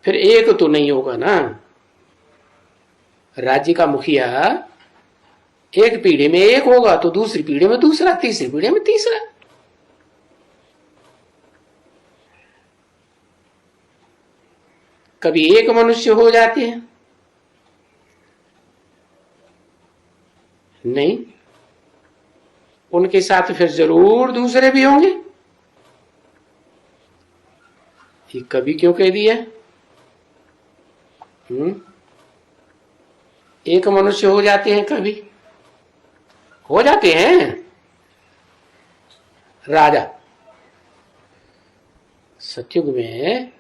फिर एक तो नहीं होगा ना। राज्य का मुखिया एक पीढ़ी में एक होगा तो दूसरी पीढ़ी में दूसरा, तीसरी पीढ़ी में तीसरा। कभी एक मनुष्य हो जाते हैं, नहीं, उनके साथ फिर जरूर दूसरे भी होंगे। ये कभी क्यों कह दिया? एक मनुष्य हो जाते हैं, कभी हो जाते हैं राजा। सतयुग में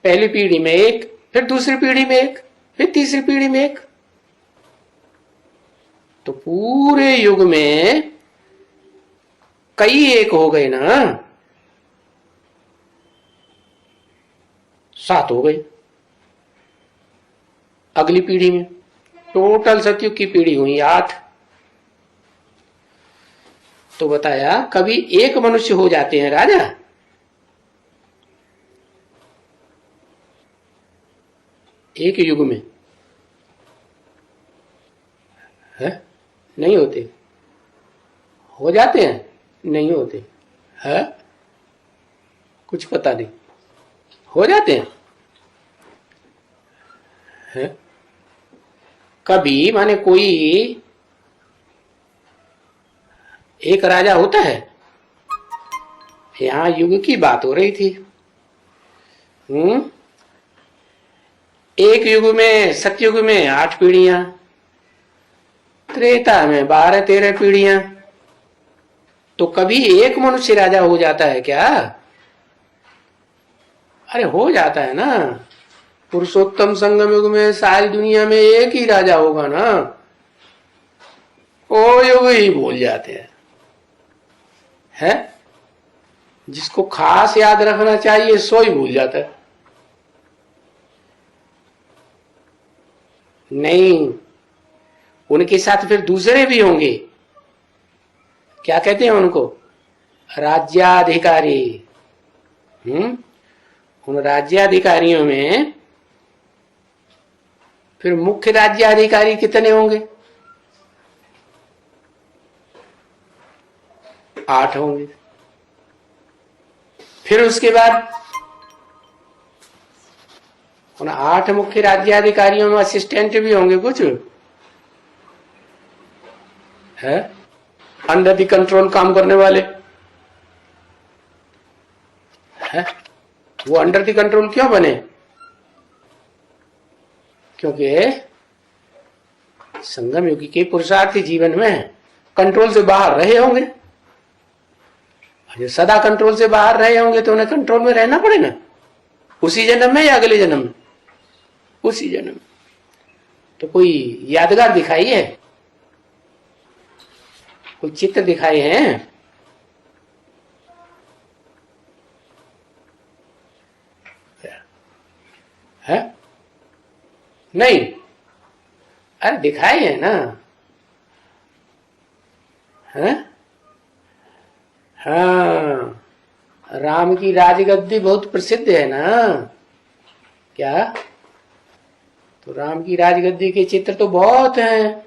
पहली पीढ़ी में एक, फिर दूसरी पीढ़ी में एक, फिर तीसरी पीढ़ी में एक, तो पूरे युग में कई एक हो गए ना, 7 हो गए। अगली पीढ़ी में टोटल सतयुग की पीढ़ी हुई 8। तो बताया कभी एक मनुष्य हो जाते हैं राजा, एक युग में है, नहीं होते। हो जाते हैं, नहीं होते है, कुछ पता नहीं, हो जाते हैं है? कभी माने कोई एक राजा होता है। यहां युग की बात हो रही थी। एक युग में, सतयुग में 8 पीढ़ियां, त्रेता में 12-13 पीढ़ियां। तो कभी एक मनुष्य राजा हो जाता है क्या? अरे हो जाता है ना। पुरुषोत्तम संगम युग में सारी दुनिया में एक ही राजा होगा ना, वो युग ही भूल जाते हैं है? जिसको खास याद रखना चाहिए सो ही भूल जाता है। नहीं, उनके साथ फिर दूसरे भी होंगे। क्या कहते हैं उनको? राज्याधिकारी। उन राज्याधिकारियों में फिर मुख्य राज्याधिकारी कितने होंगे? 8 होंगे। फिर उसके बाद उन 8 मुख्य राज्याधिकारियों में असिस्टेंट भी होंगे कुछ है, अंडर द कंट्रोल काम करने वाले है। वो अंडर द कंट्रोल क्यों बने? क्योंकि संगम युगी के पुरुषार्थी जीवन में कंट्रोल से बाहर रहे होंगे। जो सदा कंट्रोल से बाहर रहे होंगे तो उन्हें कंट्रोल में रहना पड़ेगा, उसी जन्म में या अगले जन्म में? उसी जन्म। तो कोई यादगार दिखाई है, कोई चित्र दिखाए हैं? है? नहीं, अरे दिखाए हैं ना है? हाँ, राम की राजगद्दी बहुत प्रसिद्ध है ना। क्या? तो राम की राजगद्दी के चित्र तो बहुत हैं,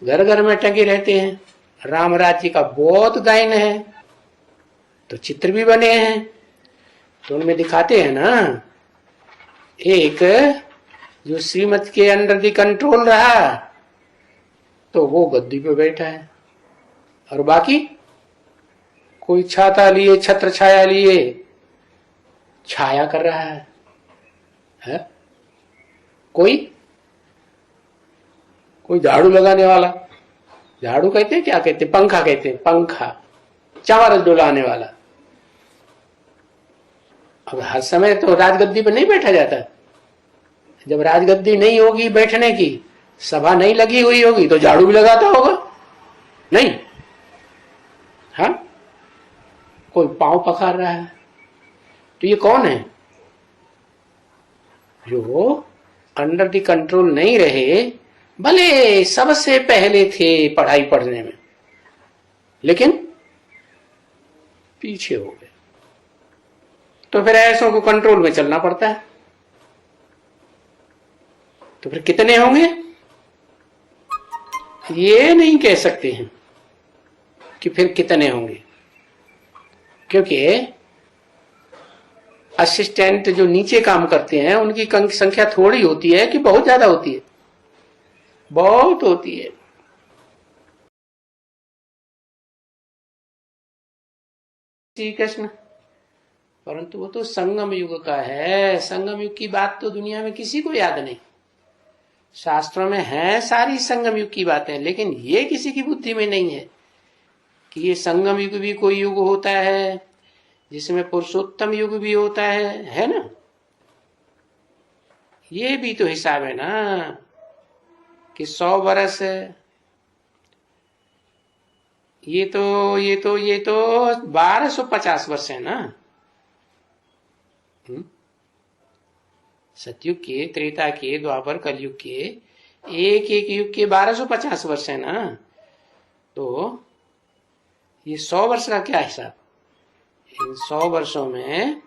घर घर में टंगे रहते हैं। राम राज्य का बहुत गायन है, तो चित्र भी बने हैं। तो उनमें दिखाते हैं ना, एक जो श्रीमत के अंडर दी कंट्रोल रहा तो वो गद्दी पे बैठा है, और बाकी कोई छाता लिए, छत्र छाया लिए छाया कर रहा है? कोई झाड़ू लगाने वाला, झाड़ू कहते हैं, क्या कहते हैं, पंखा कहते हैं, पंखा, चावल डुलाने वाला। अब हर समय तो राजगद्दी पर नहीं बैठा जाता। जब राजगद्दी नहीं होगी बैठने की, सभा नहीं लगी हुई होगी, तो झाड़ू भी लगाता होगा, नहीं? हाँ, कोई पांव पखार रहा है। तो ये कौन है? जो अंडर द कंट्रोल नहीं रहे, भले सबसे पहले थे पढ़ाई पढ़ने में, लेकिन पीछे हो गए। तो फिर ऐसों को कंट्रोल में चलना पड़ता है। तो फिर कितने होंगे ये नहीं कह सकते हैं कि फिर कितने होंगे, क्योंकि असिस्टेंट जो नीचे काम करते हैं उनकी संख्या थोड़ी होती है कि बहुत ज्यादा होती है, बहुत होती है। श्री कृष्ण, परंतु वो तो संगम युग का है। संगम युग की बात तो दुनिया में किसी को याद नहीं। शास्त्रों में है सारी संगम युग की बातें, लेकिन ये किसी की बुद्धि में नहीं है कि ये संगम युग भी कोई युग होता है जिसमें पुरुषोत्तम युग भी होता है ना। ये भी तो हिसाब है ना कि 100 वर्ष, ये तो 1250 वर्ष है ना। सतयुग के, त्रेता के, द्वापर, कलयुग के एक एक युग के 1250 वर्ष है ना। तो ये 100 वर्ष का क्या हिसाब? इन 100 वर्षों में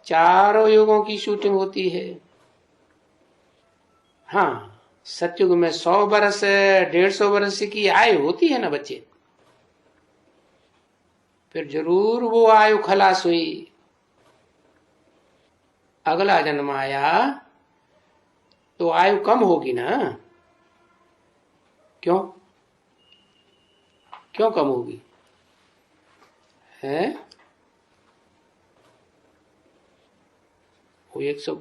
चारों युगों की शूटिंग होती है। हाँ, सतयुग में 100 वर्ष 150 वर्ष की आयु होती है ना बच्चे, फिर जरूर वो आयु खलास हुई, अगला जन्म आया तो आयु कम होगी ना। क्यों क्यों कम होगी है? वो 100,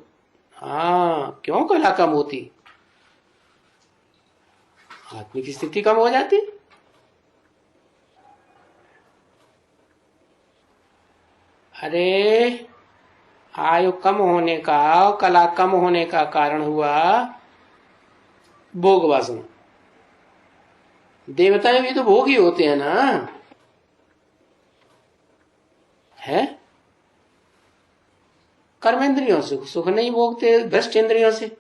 हाँ, क्यों कला कम होती? आत्मिक स्थिति कम हो जाती। अरे आयु कम होने का, कला कम होने का कारण हुआ भोग वासना। देवताएं भी तो भोगी होते हैं ना, है? कर्मेंद्रियों से सुख नहीं भोगते, भ्रष्ट इंद्रियों से।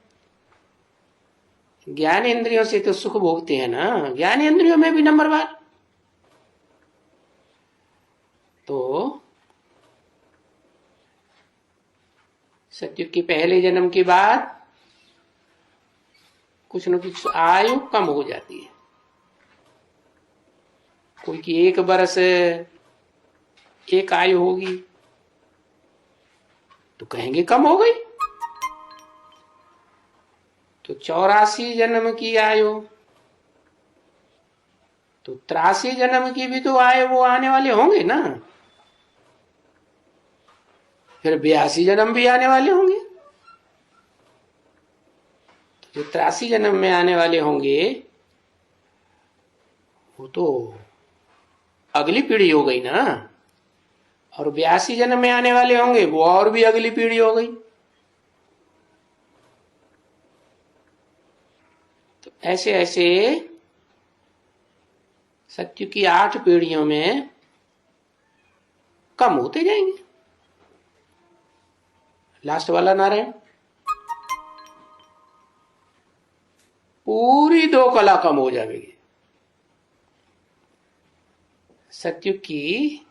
ज्ञान इंद्रियों से तो सुख भोगते हैं ना, ज्ञान इंद्रियों में भी नंबरवार। तो सतयुग के पहले जन्म के बाद कुछ न कुछ आयु कम हो जाती है। कोई की 1 वर्ष एक आयु होगी तो कहेंगे कम हो गई। तो 84 जन्म की आयु, तो 83 जन्म की भी तो आयु वो आने वाले होंगे ना। फिर 82 जन्म भी आने वाले होंगे। तो जो 83 जन्म में आने वाले होंगे वो तो अगली पीढ़ी हो गई ना, और 82 जन्म में आने वाले होंगे वो और भी अगली पीढ़ी हो गई। तो ऐसे ऐसे सत्युग की 8 पीढ़ियों में कम होते जाएंगे। लास्ट वाला नारायण, पूरी 2 कला कम हो जाएगी। सत्युग की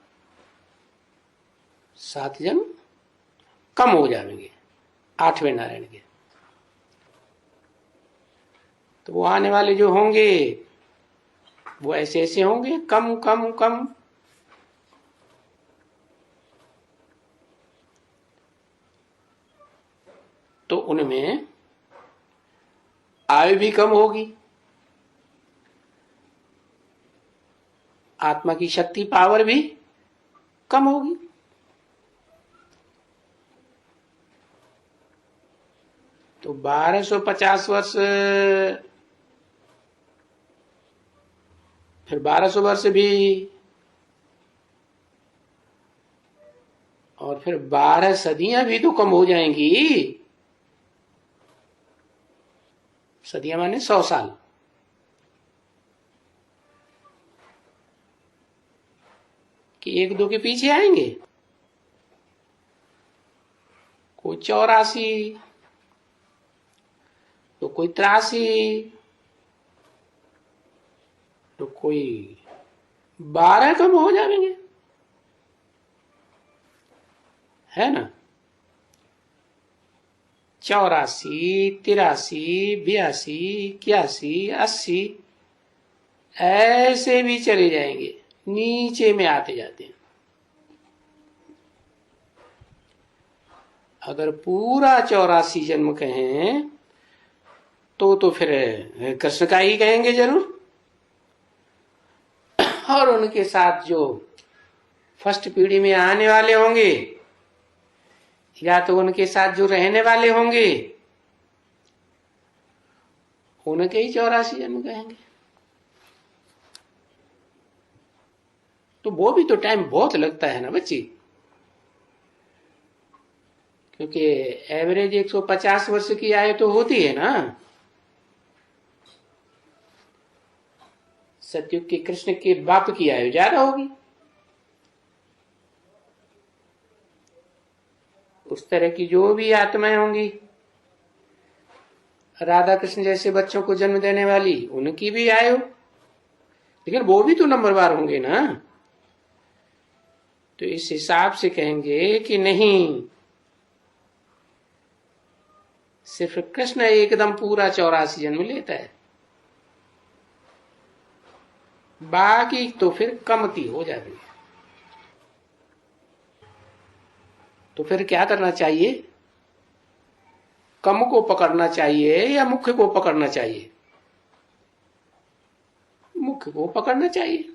7 जन्म कम हो जाएंगे 8वें नारायण के। तो वो आने वाले जो होंगे वो ऐसे ऐसे होंगे, कम कम कम। तो उनमें आयु भी कम होगी, आत्मा की शक्ति पावर भी कम होगी। तो 1250 वर्ष, फिर 1200 वर्ष भी, और फिर 12 सदियां भी तो कम हो जाएंगी। सदियां माने 100 साल। कि 1 2 के पीछे आएंगे। कोई 84, तो कोई 83, तो कोई 12 कम हो जाएंगे, है ना। 84, 83, 82, 81, 80 ऐसे भी चले जाएंगे, नीचे में आते जाते हैं। अगर पूरा 84 जन्म कहें तो फिर कृष्ण का ही कहेंगे जरूर। और उनके साथ जो फर्स्ट पीढ़ी में आने वाले होंगे या तो उनके साथ जो रहने वाले होंगे उनके ही 84 जन्म कहेंगे। तो वो भी तो टाइम बहुत लगता है ना बच्ची, क्योंकि एवरेज 150 वर्ष की आयु तो होती है ना। सतयुग के कृष्ण के बाप की आयु ज्यादा होगी। उस तरह की जो भी आत्माएं होंगी, राधा कृष्ण जैसे बच्चों को जन्म देने वाली, उनकी भी आयु, लेकिन वो भी तो नंबरवार होंगे ना। तो इस हिसाब से कहेंगे कि नहीं, सिर्फ कृष्ण एकदम पूरा 84 जन्म लेता है, बाकी तो फिर कमती हो जाती है। तो फिर क्या करना चाहिए? कम को पकड़ना चाहिए या मुख्य को पकड़ना चाहिए? मुख्य को पकड़ना चाहिए।